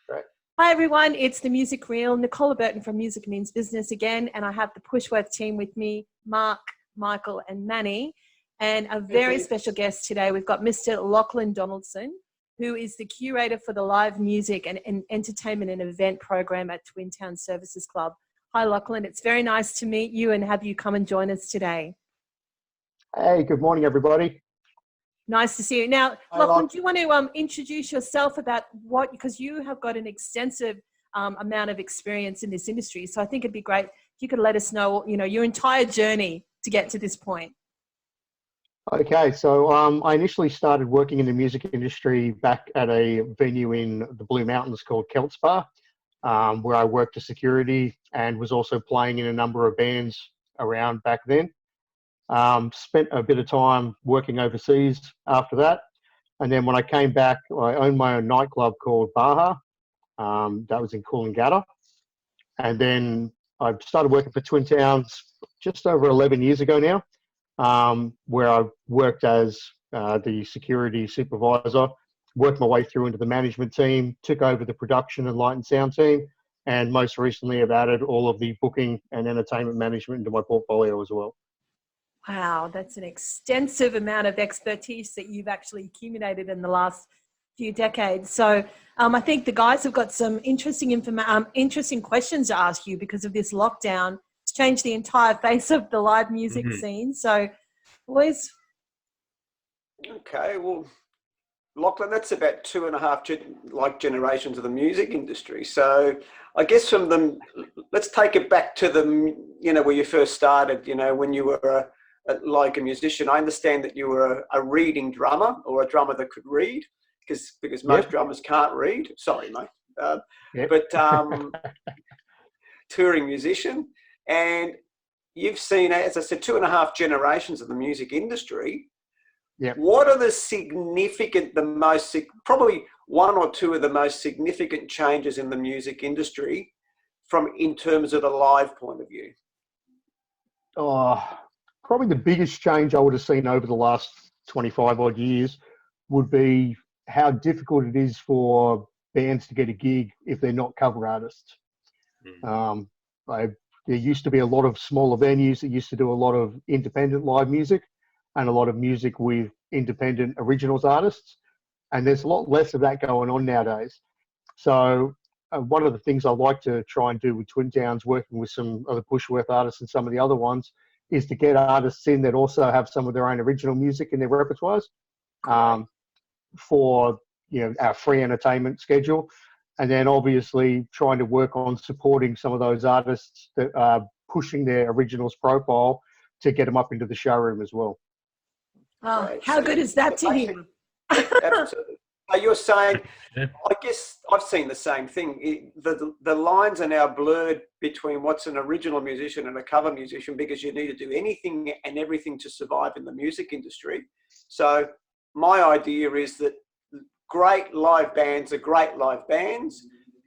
Great. Hi everyone, it's the Music Reel, Nicola Burton from Music Means Business again, and I have the Pushworth team with me, Mark, Michael and Manny, and a very special guest today. We've got Mr. Lachlan Donaldson, who is the curator for the live music and entertainment and event program at Twin Town Services Club. Hi Lachlan, it's very nice to meet you and have you come and join us today. Hey, good morning everybody. Nice to see you. Now, Hi, Lachlan, do you want to introduce yourself about what, because you have got an extensive amount of experience in this industry. So I think it'd be great if you could let us know, your entire journey to get to this point. Okay, so I initially started working in the music industry back at a venue in the Blue Mountains called Celts Bar, where I worked as security and was also playing in a number of bands around back then. Spent a bit of time working overseas after that. And then when I came back, I owned my own nightclub called Baja. That was in Coolangatta. And then I started working for Twin Towns just over 11 years ago now, where I worked as the security supervisor, worked my way through into the management team, took over the production and light and sound team, and most recently I've added all of the booking and entertainment management into my portfolio as well. Wow, that's an extensive amount of expertise that you've actually accumulated in the last few decades. So I think the guys have got some interesting questions to ask you because of this lockdown. It's changed the entire face of the live music scene. So, boys. Okay, well, Lachlan, that's about 2.5 generations of the music industry. So I guess from them, let's take it back to where you first started, when you were like a musician. I understand that you were a reading drummer, or a drummer that could read, because most drummers can't read. Sorry, mate. But touring musician, and you've seen, as I said, 2.5 generations of the music industry. Yep. What are probably one or two of the most significant changes in the music industry in terms of the live point of view? Probably the biggest change I would have seen over the last 25 odd years would be how difficult it is for bands to get a gig if they're not cover artists. There used to be a lot of smaller venues that used to do a lot of independent live music and a lot of music with independent originals artists. And there's a lot less of that going on nowadays. So one of the things I like to try and do with Twin Towns, working with some other Pushworth artists and some of the other ones, is to get artists in that also have some of their own original music in their repertoires for our free entertainment schedule. And then obviously trying to work on supporting some of those artists that are pushing their originals profile to get them up into the showroom as well. Oh, right. How good is that to him? Absolutely. You're saying, I guess I've seen the same thing. The lines are now blurred between what's an original musician and a cover musician, because you need to do anything and everything to survive in the music industry. So my idea is that great live bands are great live bands,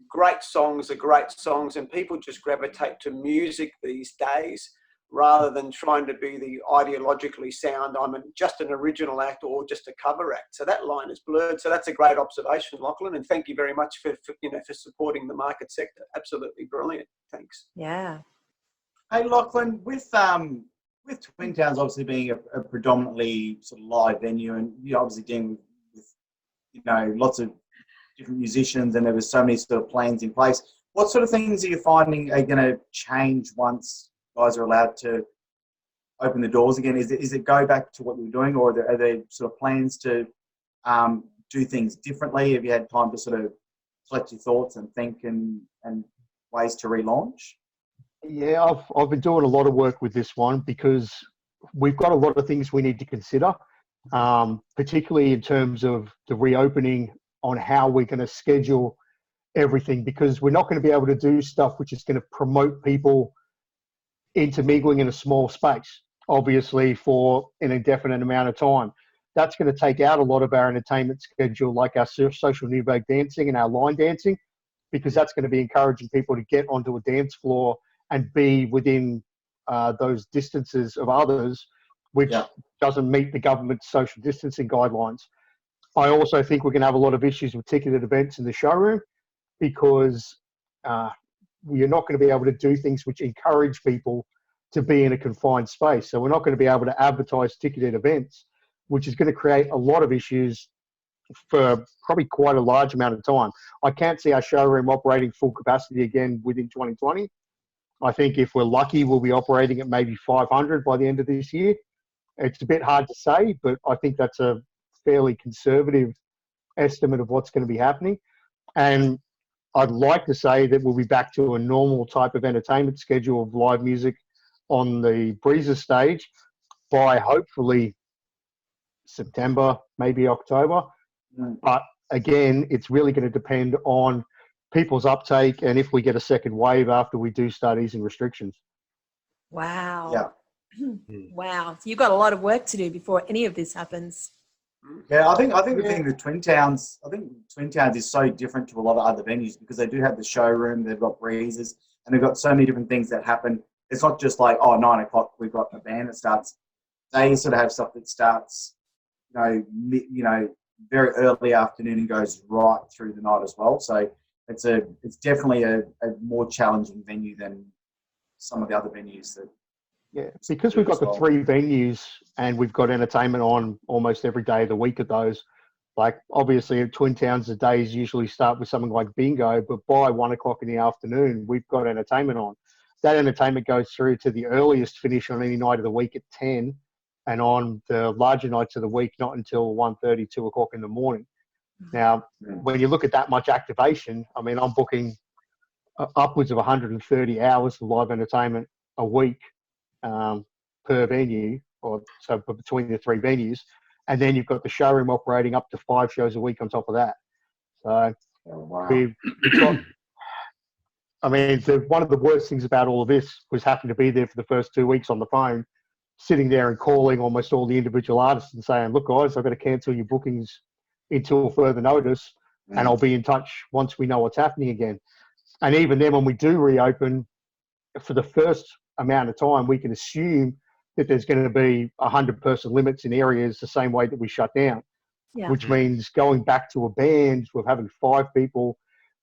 great songs are great songs, and people just gravitate to music these days rather than trying to be the ideologically sound, just an original act or just a cover act. So that line is blurred. So that's a great observation, Lachlan, and thank you very much for supporting the market sector. Absolutely brilliant. Thanks. Yeah. Hey, Lachlan, with Twin Towns obviously being a predominantly sort of live venue, and you're obviously dealing with lots of different musicians, and there was so many sort of plans in place. What sort of things are you finding are going to change once guys are allowed to open the doors again? Is it go back to what you were doing, or are there sort of plans to do things differently? Have you had time to sort of collect your thoughts and think and ways to relaunch? Yeah, I've been doing a lot of work with this one because we've got a lot of things we need to consider, particularly in terms of the reopening, on how we're going to schedule everything, because we're not going to be able to do stuff which is going to promote people intermingling in a small space, obviously, for an indefinite amount of time. That's going to take out a lot of our entertainment schedule, like our social new vague dancing and our line dancing, because that's going to be encouraging people to get onto a dance floor and be within those distances of others, which doesn't meet the government's social distancing guidelines. I also think we're going to have a lot of issues with ticketed events in the showroom, because we're not going to be able to do things which encourage people to be in a confined space. So we're not going to be able to advertise ticketed events, which is going to create a lot of issues for probably quite a large amount of time. I can't see our showroom operating full capacity again within 2020. I think if we're lucky, we'll be operating at maybe 500 by the end of this year. It's a bit hard to say, but I think that's a fairly conservative estimate of what's going to be happening. And I'd like to say that we'll be back to a normal type of entertainment schedule of live music on the Breezer stage by hopefully September, maybe October. But again, it's really going to depend on people's uptake and if we get a second wave after we do start easing restrictions. Wow. Yeah. Wow. So you've got a lot of work to do before any of this happens. Yeah, I think the thing with Twin Towns, I think Twin Towns is so different to a lot of other venues because they do have the showroom, they've got breezes, and they've got so many different things that happen. It's not just like, 9 o'clock, we've got a band that starts. They sort of have stuff that starts, very early afternoon and goes right through the night as well. So it's definitely a more challenging venue than some of the other venues that. Yeah, because we've got the 3 venues and we've got entertainment on almost every day of the week at those. Like obviously at Twin Towns, the days usually start with something like bingo, but by 1 o'clock in the afternoon, we've got entertainment on. That entertainment goes through to the earliest finish on any night of the week at 10, and on the larger nights of the week, not until 1:30, 2 o'clock in the morning. Now, when you look at that much activation, I mean, I'm booking upwards of 130 hours of live entertainment a week. Per venue, or so between the 3 venues, and then you've got the showroom operating up to 5 shows a week on top of that. So we've got, I mean, one of the worst things about all of this was having to be there for the first 2 weeks on the phone, sitting there and calling almost all the individual artists and saying, look guys, I've got to cancel your bookings until further notice, and I'll be in touch once we know what's happening again. And even then, when we do reopen, for the first amount of time, we can assume that there's going to be 100-person limits in areas the same way that we shut down, which means going back to a band with having 5 people,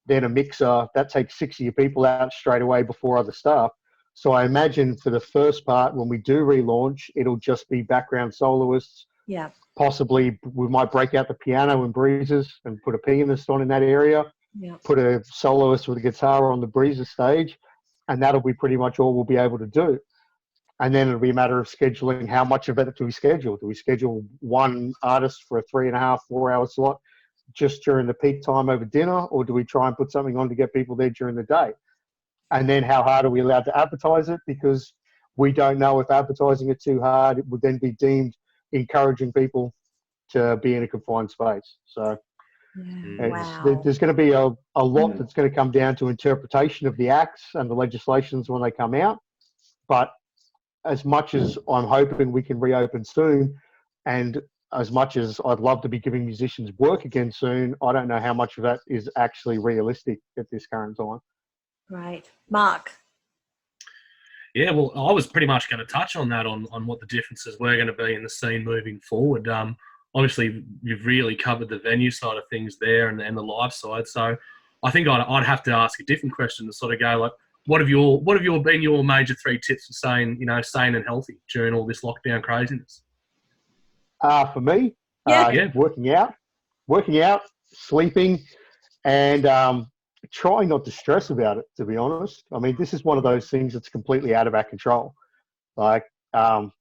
then a mixer, that takes 6 of your people out straight away before other staff. So I imagine for the first part, when we do relaunch, it'll just be background soloists. Yeah. Possibly we might break out the piano and breezes and put a pianist on in that area, put a soloist with a guitar on the breezer stage, and that'll be pretty much all we'll be able to do. And then it'll be a matter of scheduling how much of it do we schedule. Do we schedule one artist for a 3.5, 4-hour slot just during the peak time over dinner, or do we try and put something on to get people there during the day? And then how hard are we allowed to advertise it? Because we don't know if advertising it too hard, it would then be deemed encouraging people to be in a confined space. So there's going to be a lot that's going to come down to interpretation of the acts and the legislations when they come out. But as much as I'm hoping we can reopen soon, and as much as I'd love to be giving musicians work again soon, I don't know how much of that is actually realistic at this current time. Right. Mark? Yeah, well, I was pretty much going to touch on that, on what the differences were going to be in the scene moving forward. Obviously, you've really covered the venue side of things there and the live side. So I think I'd have to ask a different question to sort of go like, what have been your major 3 tips for staying, sane and healthy during all this lockdown craziness? For me, working out, sleeping, and trying not to stress about it, to be honest. I mean, this is one of those things that's completely out of our control. Like, I'm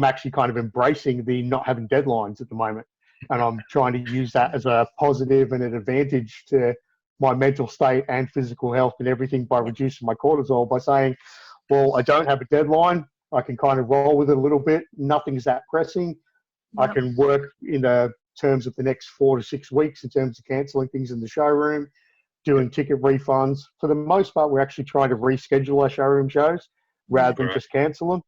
actually kind of embracing the not having deadlines at the moment. And I'm trying to use that as a positive and an advantage to my mental state and physical health and everything by reducing my cortisol, by saying, well, I don't have a deadline. I can kind of roll with it a little bit. Nothing's that pressing. I can work in the terms of the next 4 to 6 weeks in terms of cancelling things in the showroom, doing ticket refunds. For the most part, we're actually trying to reschedule our showroom shows rather than just cancel them.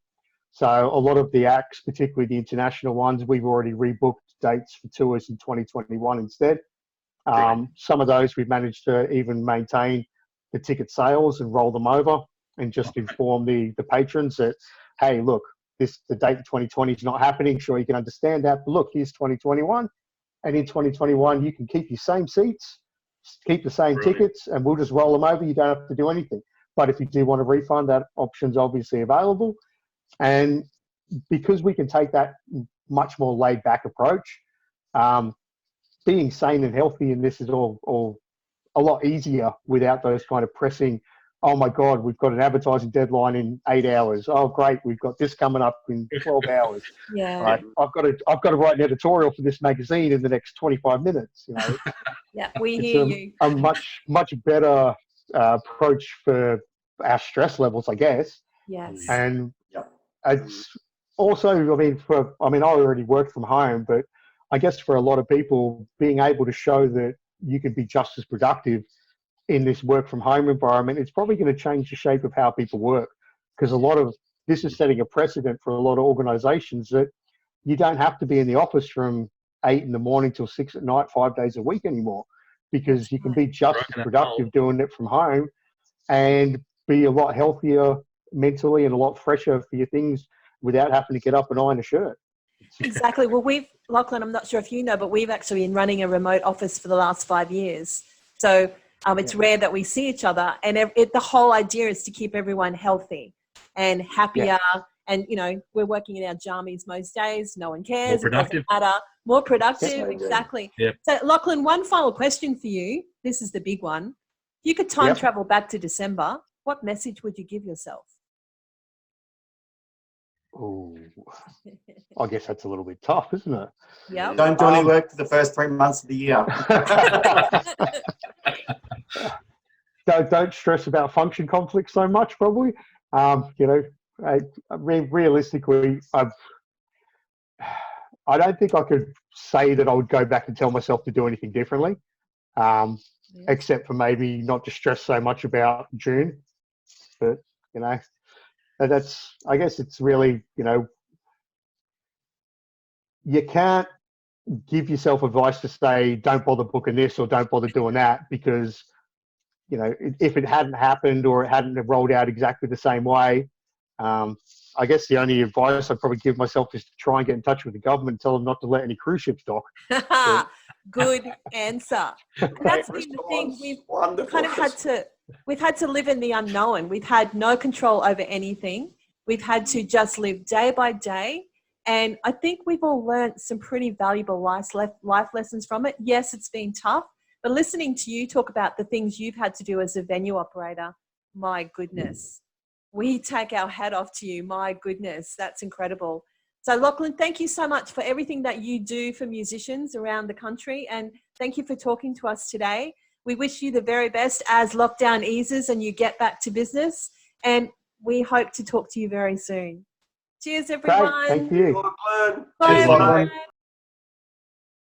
So a lot of the acts, particularly the international ones, we've already rebooked dates for tours in 2021 instead. Some of those we've managed to even maintain the ticket sales and roll them over and just inform the patrons that, hey, look, the date of 2020 is not happening. Sure, you can understand that, but look, here's 2021. And in 2021, you can keep your same seats keep the same Brilliant. tickets and we'll just roll them over. You don't have to do anything. But if you do want a refund, that option's obviously available. And because we can take that much more laid back approach, being sane and healthy in this is all a lot easier without those kind of pressing, oh my God, we've got an advertising deadline in 8 hours. Oh great, we've got this coming up in 12 hours. Yeah. Right? I've got to write an editorial for this magazine in the next 25 minutes. You know, Yeah, we it's hear you. a much better approach for our stress levels, I guess. Yes. And Yep. it's also, I already work from home, but I guess for a lot of people, being able to show that you can be just as productive in this work from home environment, it's probably going to change the shape of how people work. Because a lot of this is setting a precedent for a lot of organizations that you don't have to be in the office from 8 in the morning till 6 at night, 5 days a week anymore, because you can be just as productive doing it from home and be a lot healthier mentally and a lot fresher for your things without having to get up and iron a shirt. Exactly. Well, Lachlan, I'm not sure if you know, but we've actually been running a remote office for the last 5 years. So it's rare that we see each other. And the whole idea is to keep everyone healthy and happier. Yeah. And, we're working in our jammies most days. No one cares. More productive. It doesn't matter. More productive. Exactly. Yep. So, Lachlan, one final question for you. This is the big one. If you could time travel back to December, what message would you give yourself? Oh, I guess that's a little bit tough, isn't it? Yeah. Don't do any work for the first 3 months of the year. Don't stress about function conflicts so much, probably. Realistically, I don't think I could say that I would go back and tell myself to do anything differently, except for maybe not to stress so much about June. But, I guess it's really, you can't give yourself advice to say, don't bother booking this or don't bother doing that, because, if it hadn't happened or it hadn't rolled out exactly the same way, I guess the only advice I'd probably give myself is to try and get in touch with the government and tell them not to let any cruise ships dock. Good answer. And that's been the thing. We've had to live in the unknown. We've had no control over anything. We've had to just live day by day. And I think we've all learned some pretty valuable life lessons from it. Yes, it's been tough, but listening to you talk about the things you've had to do as a venue operator, my goodness. We take our hat off to you. My goodness, that's incredible. So, Lachlan, thank you so much for everything that you do for musicians around the country. And thank you for talking to us today. We wish you the very best as lockdown eases and you get back to business. And we hope to talk to you very soon. Cheers, everyone. Great. Thank you. Lachlan. Bye, Cheers, everyone. Lachlan.